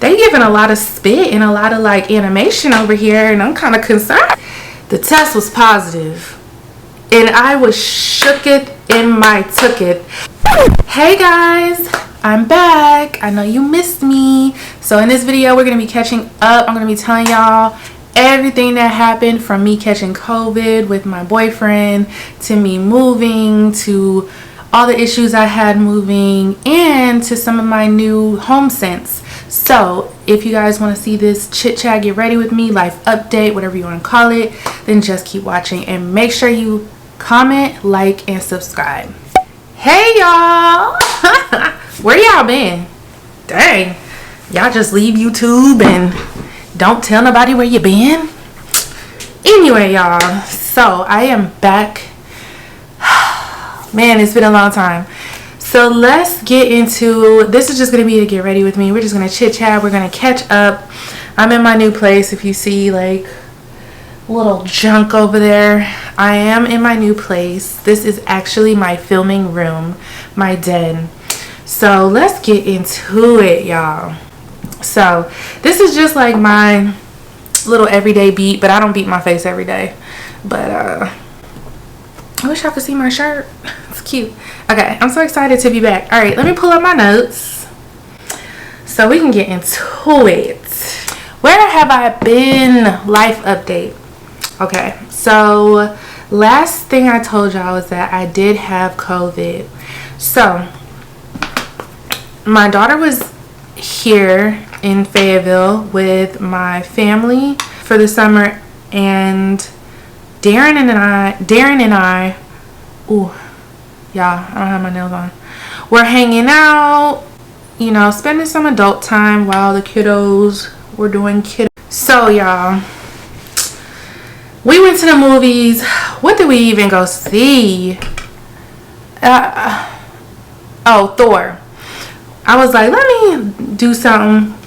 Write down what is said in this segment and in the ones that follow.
They giving a lot of spit and a lot of like animation over here, and I'm kind of concerned. The test was positive, and I was shooketh in my tooketh. Hey guys, I'm back. I know you missed me. So in this video, we're gonna be catching up. I'm gonna be telling y'all everything that happened from me catching COVID with my boyfriend to me moving to all the issues I had moving and to some of my new home scents. So if you guys want to see this chit chat, get ready with me, life update, whatever you want to call it, then just keep watching and make sure you comment, like, and subscribe. Hey y'all, where y'all been? Dang, y'all just leave YouTube and don't tell nobody where you been. Anyway y'all, so I am back. Man, it's been a long time. So let's get into, this is just going to be to get ready with me. We're just going to chit chat. We're going to catch up. I'm in my new place. If you see like little junk over there, I am in my new place. This is actually my filming room, my den. So let's get into it, y'all. So this is just like my little everyday beat, but I don't beat my face every day. But I wish I could see my shirt. It's cute. Okay, I'm so excited to be back. All right, let me pull up my notes so we can get into it. Where have I been? Life update. Okay, so last thing I told y'all was that I did have COVID. So my daughter was here in Fayetteville with my family for the summer, and Darren and I, ooh, y'all, I don't have my nails on. We're hanging out, you know, spending some adult time while the kiddos were doing kiddo. So y'all, we went to the movies. What did we even go see? Oh, Thor. I was like, let me do something.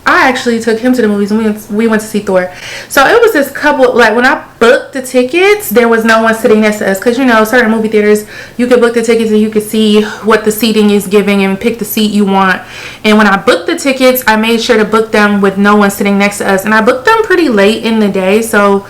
I actually took him to the movies and we went to see Thor. So it was this couple, like when I booked the tickets, there was no one sitting next to us. Because, you know, certain movie theaters, you could book the tickets and you could see what the seating is giving and pick the seat you want. And when I booked the tickets, I made sure to book them with no one sitting next to us. And I booked them pretty late in the day. So,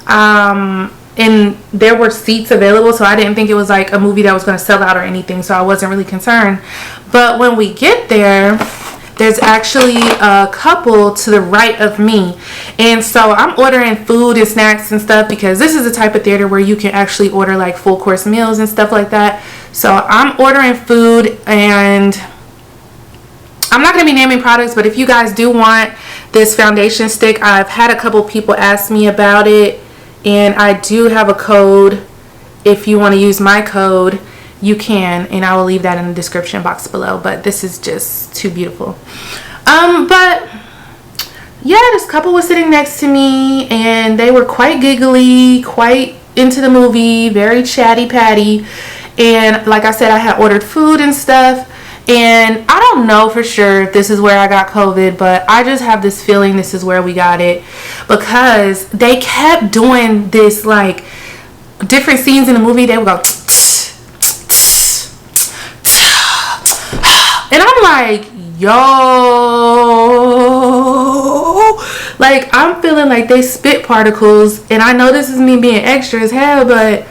and there were seats available. So I didn't think it was like a movie that was going to sell out or anything. So I wasn't really concerned. But when we get there, there's actually a couple to the right of me, and so I'm ordering food and snacks and stuff because this is the type of theater where you can actually order like full course meals and stuff like that. So I'm ordering food, and I'm not going to be naming products, but if you guys do want this foundation stick, I've had a couple people ask me about it, and I do have a code. If you want to use my code, you can, and I will leave that in the description box below. But this is just too beautiful. But yeah, this couple was sitting next to me, and they were quite giggly, quite into the movie, very chatty patty. And like I said, I had ordered food and stuff, and I don't know for sure if this is where I got COVID, but I just have this feeling this is where we got it, because they kept doing this, like different scenes in the movie. They would go and I'm like, yo, like I'm feeling like they spit particles. And I know this is me being extra as hell, but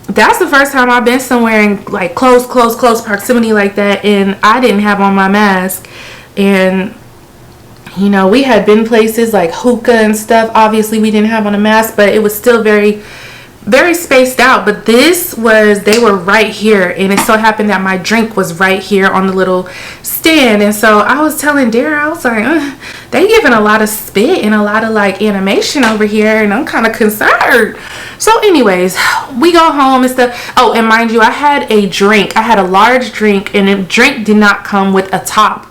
that's the first time I've been somewhere in like close proximity like that, and I didn't have on my mask. And you know, we had been places like hookah and stuff. Obviously we didn't have on a mask, but it was still very spaced out. But this was, they were right here, and it so happened that my drink was right here on the little stand. And so I was telling Darren, I was like, they giving a lot of spit and a lot of like animation over here, and I'm kind of concerned. So anyways, we go home and stuff. Oh, and mind you, I had a large drink, and the drink did not come with a top,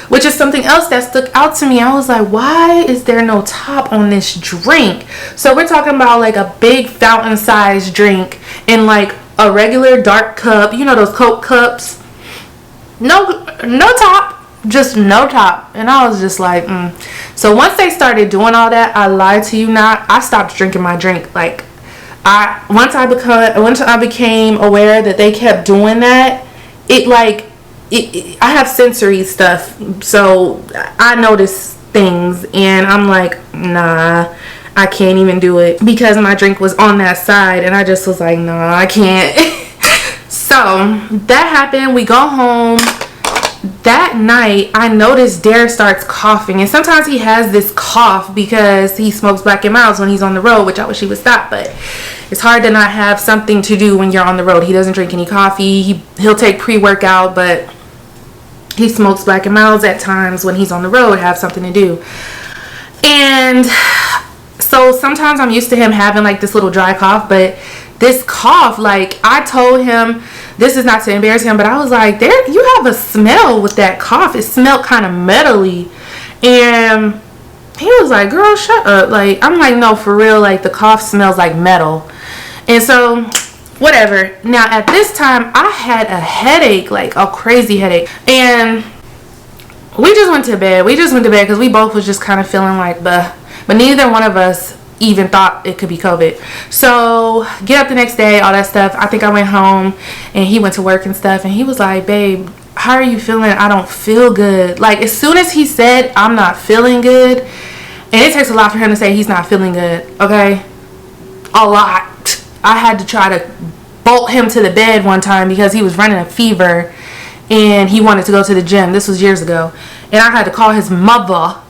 which is something else that stuck out to me. I was like, why is there no top on this drink? So we're talking about like a big fountain sized drink in like a regular dark cup, you know, those Coke cups. No top, just no top. And I was just like, So once they started doing all that, I lied to you not, I stopped drinking my drink. Like once I became aware that they kept doing that, it I have sensory stuff, so I notice things, and I'm like, nah, I can't even do it, because my drink was on that side, and I just was like, nah, I can't. So that happened. We go home. That night, I noticed Dare starts coughing, and sometimes he has this cough because he smokes Black and Milds when he's on the road, which I wish he would stop, but it's hard to not have something to do when you're on the road. He doesn't drink any coffee. He'll take pre-workout, but he smokes Black and Milds at times when he's on the road, have something to do. And so sometimes I'm used to him having like this little dry cough, but this cough, like, I told him, this is not to embarrass him, but I was like, there, you have a smell with that cough. It smelled kind of metally. And he was like, girl, shut up. Like, I'm like, no, for real, like, the cough smells like metal. And so, whatever. Now, at this time, I had a headache, like a crazy headache. And we just went to bed. We just went to bed because we both was just kind of feeling like, bah. But neither one of us even thought it could be COVID. So get up the next day, all that stuff. I think I went home and he went to work and stuff, and he was like, babe, how are you feeling? I don't feel good. Like, as soon as he said I'm not feeling good, and it takes a lot for him to say he's not feeling good, okay? A lot. I had to try to bolt him to the bed one time because he was running a fever and he wanted to go to the gym. This was years ago. And I had to call his mother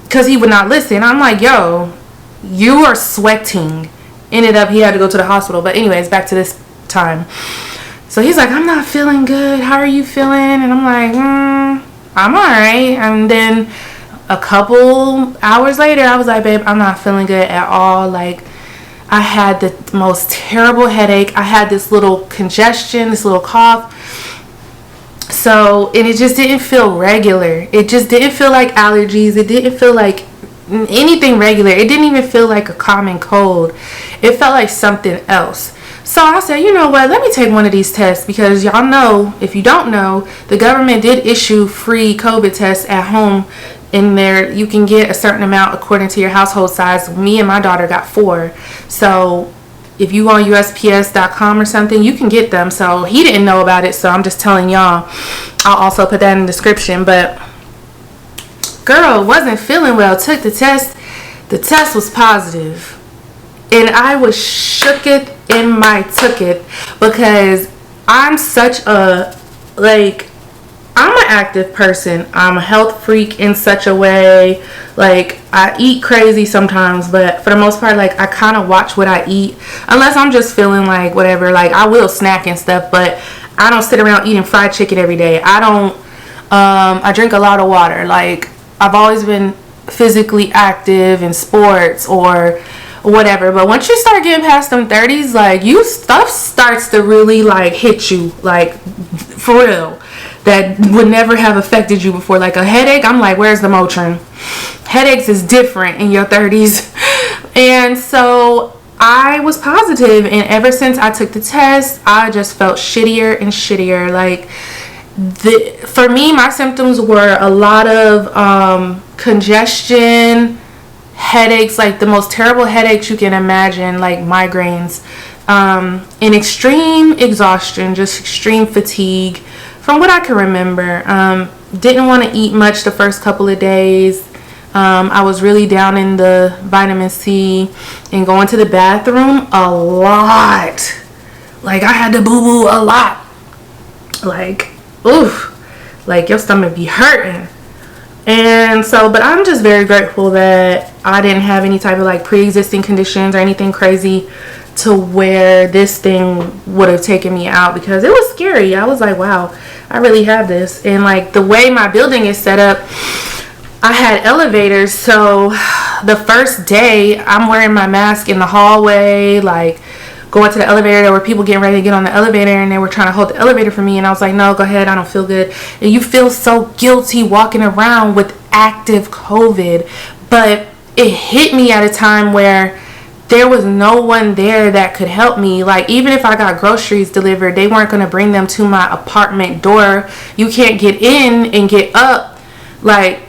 because he would not listen. I'm like, yo, you are sweating. Ended up he had to go to the hospital. But anyways, back to this time. So he's like, I'm not feeling good. How are you feeling? And I'm like, I'm alright. And then a couple hours later, I was like, babe, I'm not feeling good at all. Like, I had the most terrible headache. I had this little congestion, this little cough. So, and it just didn't feel regular. It just didn't feel like allergies. It didn't feel like anything regular. It didn't even feel like a common cold. It felt like something else. So I said, you know what, let me take one of these tests, because y'all know, if you don't know, the government did issue free COVID tests at home. In there, you can get a certain amount according to your household size. Me and my daughter got 4. So if you on USPS.com or something, you can get them. So he didn't know about it, so I'm just telling y'all. I'll also put that in the description. But girl wasn't feeling well. Took the test. The test was positive. And I was shooketh in my tooketh, because I'm such a, like, I'm an active person. I'm a health freak in such a way. Like, I eat crazy sometimes, but for the most part, like, I kind of watch what I eat. Unless I'm just feeling like whatever. Like, I will snack and stuff, but I don't sit around eating fried chicken every day. I drink a lot of water. Like, I've always been physically active in sports or whatever. But once you start getting past them 30s, like, stuff starts to really, like, hit you. Like, for real. That would never have affected you before. Like a headache, I'm like, where's the Motrin? Headaches is different in your 30s. And so I was positive, and ever since I took the test, I just felt shittier and shittier. Like, for me, my symptoms were a lot of congestion, headaches, like the most terrible headaches you can imagine, like migraines, and extreme exhaustion, just extreme fatigue. From what I can remember, didn't want to eat much the first couple of days. I was really down in the vitamin C and going to the bathroom a lot. Like, I had to boo-boo a lot. Like, oof. Like, your stomach be hurting. And so, but I'm just very grateful that I didn't have any type of, like, pre-existing conditions or anything crazy to where this thing would have taken me out, because it was scary. I was like, wow, I really have this. And like the way my building is set up, I had elevators. So the first day I'm wearing my mask in the hallway, like going to the elevator. There were people getting ready to get on the elevator, and they were trying to hold the elevator for me. And I was like, no, go ahead. I don't feel good. And you feel so guilty walking around with active COVID. But it hit me at a time where there was no one there that could help me. Like, even if I got groceries delivered, they weren't going to bring them to my apartment door. You can't get in and get up. Like,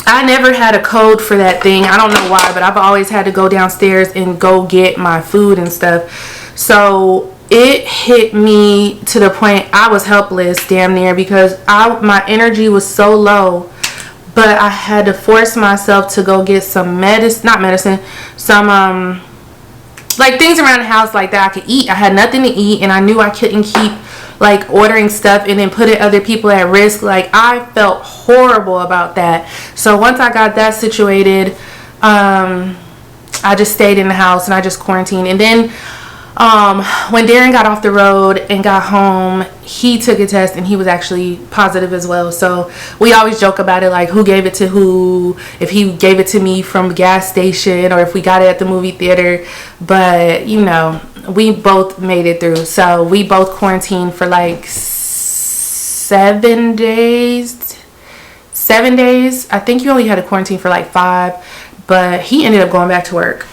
I never had a code for that thing. I don't know why, but I've always had to go downstairs and go get my food and stuff. So it hit me to the point I was helpless damn near, because my energy was so low. But I had to force myself to go get some some like things around the house like that I could eat. I had nothing to eat, and I knew I couldn't keep like ordering stuff and then putting other people at risk. Like, I felt horrible about that. So once I got that situated, I just stayed in the house and I just quarantined. And then when Darren got off the road and got home, he took a test and he was actually positive as well. So we always joke about it, like who gave it to who, if he gave it to me from the gas station or if we got it at the movie theater. But you know, we both made it through. So we both quarantined for like 7 days. I think you only had to quarantine for like 5, but he ended up going back to work.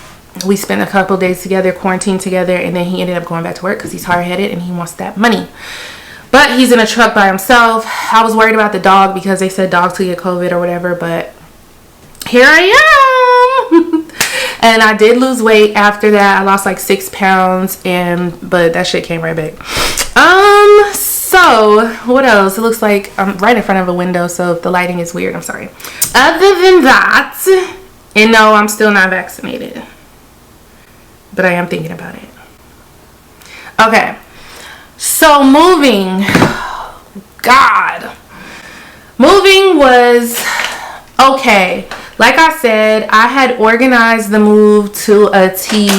We spent a couple days together, quarantined together, and then he ended up going back to work because he's hard-headed and he wants that money. But he's in a truck by himself. I was worried about the dog because they said dogs could get COVID or whatever, but here I am. And I did lose weight after that. I lost like 6 pounds, but that shit came right back. So what else? It looks like I'm right in front of a window, so if the lighting is weird, I'm sorry. Other than that, and no, I'm still not vaccinated, but I am thinking about it. Okay, so moving. God, moving was okay. Like I said, I had organized the move to a T,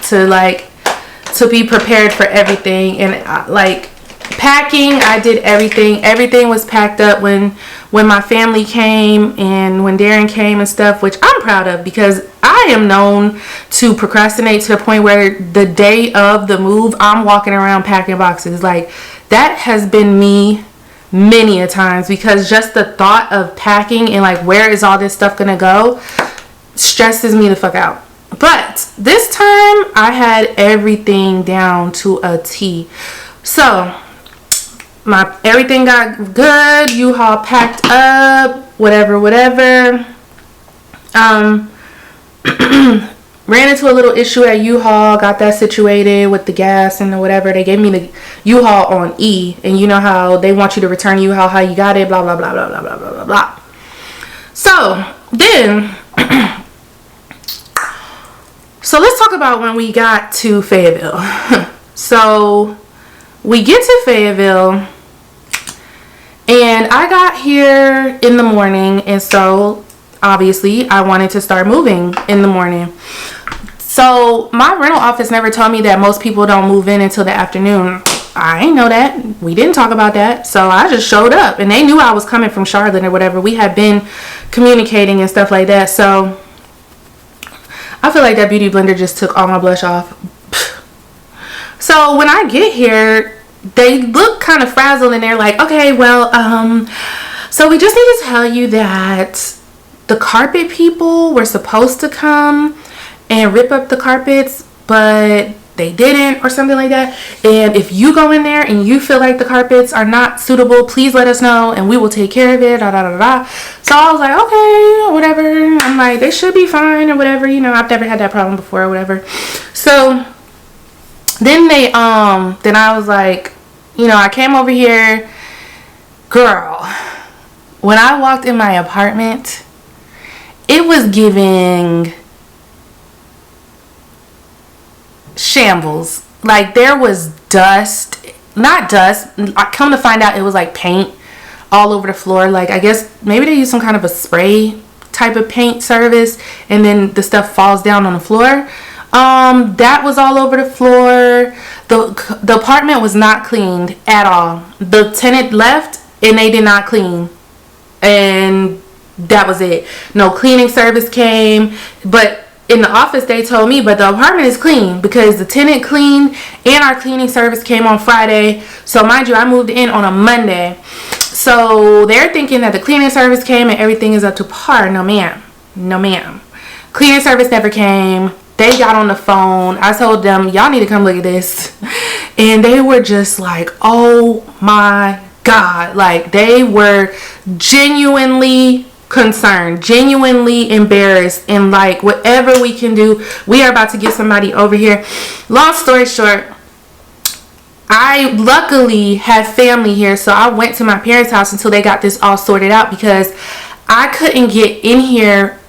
to be prepared for everything. And like packing, I did everything. Everything was packed up when my family came and when Darren came and stuff, which I'm proud of, because I am known to procrastinate to the point where the day of the move, I'm walking around packing boxes. Like, that has been me many a times, because just the thought of packing and like, where is all this stuff gonna go, stresses me the fuck out. But this time I had everything down to a T. So everything got good, U-Haul packed up, whatever. Ran into a little issue at U-Haul, got that situated with the gas and the whatever. They gave me the U-Haul on E, and you know how they want you to return U-Haul how you got it, blah blah blah blah blah blah blah blah. So then so let's talk about when we got to Fayetteville. So we get to Fayetteville, and I got here in the morning, and so obviously I wanted to start moving in the morning. So my rental office never told me that most people don't move in until the afternoon. I didn't know that. We didn't talk about that. So I just showed up, and they knew I was coming from Charlotte or whatever. We had been communicating and stuff like that. So I feel like that beauty blender just took all my blush off. So when I get here, they look kind of frazzled, and they're like, okay, well, so we just need to tell you that the carpet people were supposed to come and rip up the carpets, but they didn't, or something like that. And if you go in there and you feel like the carpets are not suitable, please let us know and we will take care of it. Da, da, da, da. So I was like, okay, whatever. I'm like, they should be fine or whatever. You know, I've never had that problem before or whatever. So then then I was like, you know, I came over here. Girl, when I walked in my apartment, it was giving shambles. Like, there was dust, not dust, I come to find out it was like paint all over the floor. Like, I guess maybe they use some kind of a spray type of paint service, and then the stuff falls down on the floor. That was all over the floor. The apartment was not cleaned at all. The tenant left and they did not clean, and that was it. No cleaning service came. But in the office they told me, but the apartment is clean because the tenant cleaned and our cleaning service came on Friday. So mind you, I moved in on a Monday, so they're thinking that the cleaning service came and everything is up to par. No ma'am, no ma'am. Cleaning service never came. They got on the phone. I told them, y'all need to come look at this, and they were just like, oh my God. Like, they were genuinely concerned, genuinely embarrassed, and like, whatever we can do, we are about to get somebody over here. Long story short, I luckily had family here, so I went to my parents' house until they got this all sorted out, because I couldn't get in here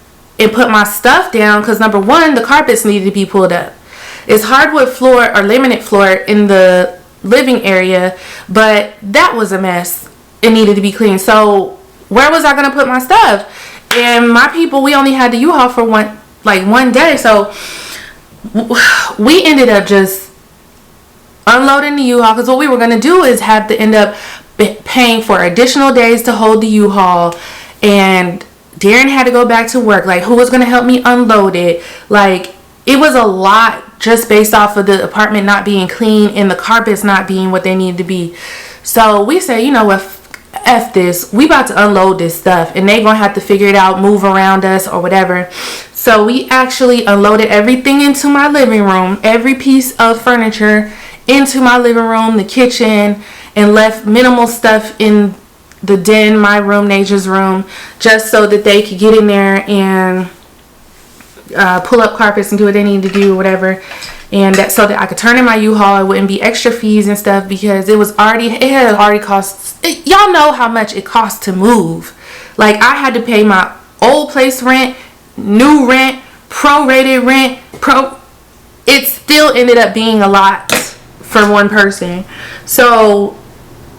and put my stuff down because, number one, the carpets needed to be pulled up. It's hardwood floor or laminate floor in the living area, but that was a mess. It needed to be cleaned. So where was I going to put my stuff? And my people, we only had the U-Haul for one day, so we ended up just unloading the U-Haul, because what we were going to do is have to end up paying for additional days to hold the U-Haul, and Darren had to go back to work. Like, who was going to help me unload it? Like, it was a lot just based off of the apartment not being clean and the carpets not being what they needed to be. So we said, you know what, F this. We about to unload this stuff, and they gonna have to figure it out, move around us or whatever. So we actually unloaded everything into my living room, every piece of furniture into my living room, the kitchen, and left minimal stuff in the den, my room, Nature's room, just so that they could get in there and pull up carpets and do what they need to do or whatever. And that, so that I could turn in my U-Haul, it wouldn't be extra fees and stuff, because it had already cost, y'all know how much it costs to move. Like, I had to pay my old place rent, new rent, prorated rent, it still ended up being a lot for one person. So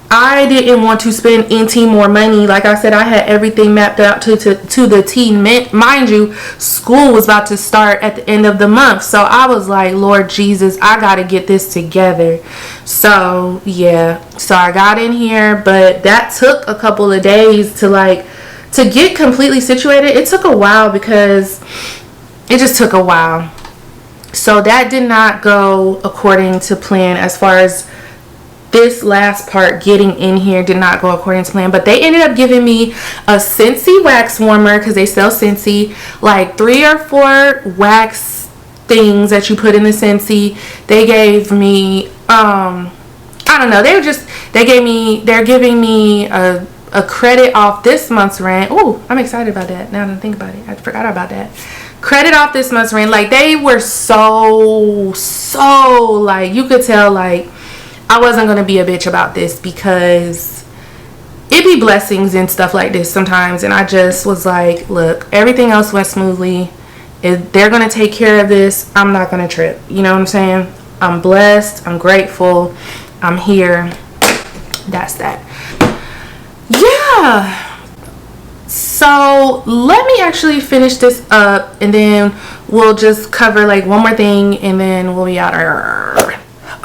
I didn't want to spend any more money. Like I said, I had everything mapped out to the T. Mind you, school was about to start at the end of the month. So I was like, Lord Jesus, I got to get this together. So, yeah. So I got in here, but that took a couple of days to get completely situated. It took a while, because it just took a while. So that did not go according to plan. As far as this last part, getting in here, did not go according to plan. But they ended up giving me a Scentsy wax warmer, because they sell Scentsy, like 3 or 4 wax things that you put in the Scentsy. They gave me I don't know, they're giving me a credit off this month's rent. Oh, I'm excited about that now that I think about it. I forgot about that. Credit off this month's rent. Like, they were so like, you could tell, like, I wasn't going to be a bitch about this, because it be blessings and stuff like this sometimes. And I just was like, look, everything else went smoothly. If they're going to take care of this, I'm not going to trip. You know what I'm saying? I'm blessed. I'm grateful. I'm here. That's that. Yeah. So let me actually finish this up, and then we'll just cover like one more thing, and then we'll be out.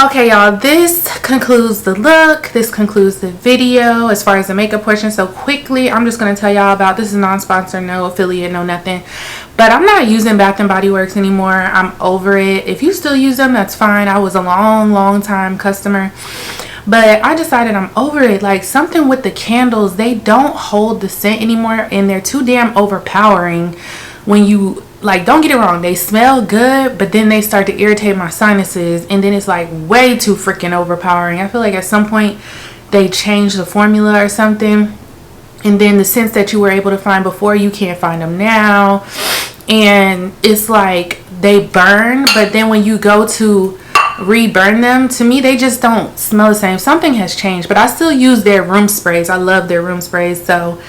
Okay, y'all, this concludes the look. This concludes the video as far as the makeup portion. So quickly, I'm just going to tell y'all about, this is non-sponsored, no affiliate, no nothing, but I'm not using Bath and Body Works anymore. I'm over it. If you still use them, that's fine. I was a long time customer, but I decided I'm over it. Like, something with the candles, they don't hold the scent anymore, and they're too damn overpowering. When you, like, don't get it wrong, they smell good, but then they start to irritate my sinuses, and then it's like way too freaking overpowering. I feel like at some point they changed the formula or something, and then the scents that you were able to find before, you can't find them now, and it's like they burn, but then when you go to reburn them, to me they just don't smell the same. Something has changed, but I still use their room sprays. I love their room sprays. So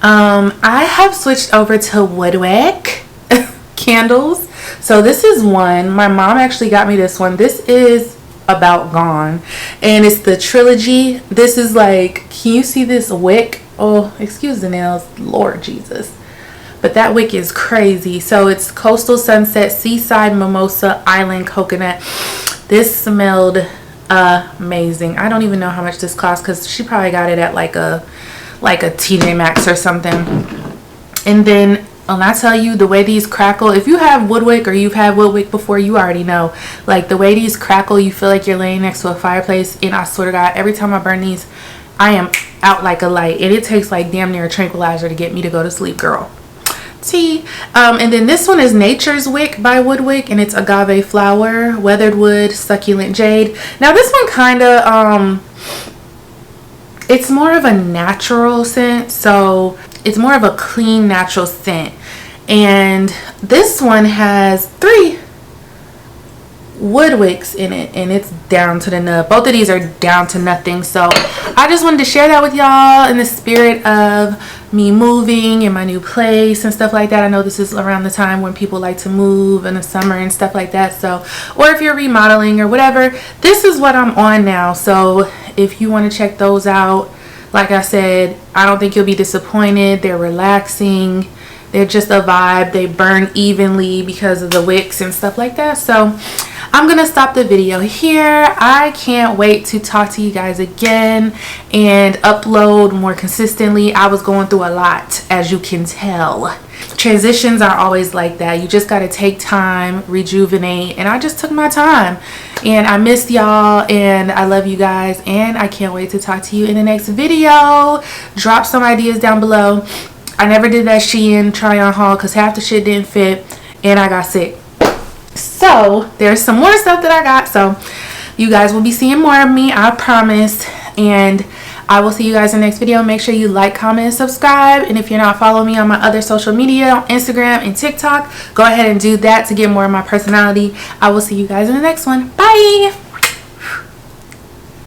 I have switched over to Woodwick candles. So this is one, my mom actually got me this one. This is about gone, and it's the trilogy. This is like, can you see this wick? Oh, excuse the nails, Lord Jesus, but that wick is crazy. So it's Coastal Sunset, Seaside, Mimosa, Island, Coconut. This smelled amazing. I don't even know how much this cost, because she probably got it at like a TJ Maxx or something. And then when I tell you, the way these crackle, if you have Woodwick or you've had Woodwick before, you already know, like, the way these crackle, you feel like you're laying next to a fireplace. And I swear to God, every time I burn these, I am out like a light, and it takes like damn near a tranquilizer to get me to go to sleep, girl. Tea. And then this one is Nature's Wick by Woodwick, and it's agave flower, weathered wood, succulent jade. Now this one kind of it's more of a natural scent, so it's more of a clean natural scent. And this one has 3 wood wicks in it, and it's down to the nut. Both of these are down to nothing. So I just wanted to share that with y'all in the spirit of me moving in my new place and stuff like that. I know this is around the time when people like to move in the summer and stuff like that. So, or if you're remodeling or whatever, this is what I'm on now. So if you want to check those out, like I said, I don't think you'll be disappointed. They're relaxing. They're just a vibe. They burn evenly because of the wicks and stuff like that. So I'm gonna stop the video here. I can't wait to talk to you guys again and upload more consistently. I was going through a lot, as you can tell. Transitions are always like that. You just gotta take time, rejuvenate, and I just took my time. And I missed y'all, and I love you guys, and I can't wait to talk to you in the next video. Drop some ideas down below. I never did that Shein try-on haul because half the shit didn't fit, and I got sick. So there's some more stuff that I got, so you guys will be seeing more of me, I promise. And I will see you guys in the next video. Make sure you like, comment, and subscribe. And if you're not following me on my other social media, on Instagram and TikTok, go ahead and do that to get more of my personality. I will see you guys in the next one. Bye.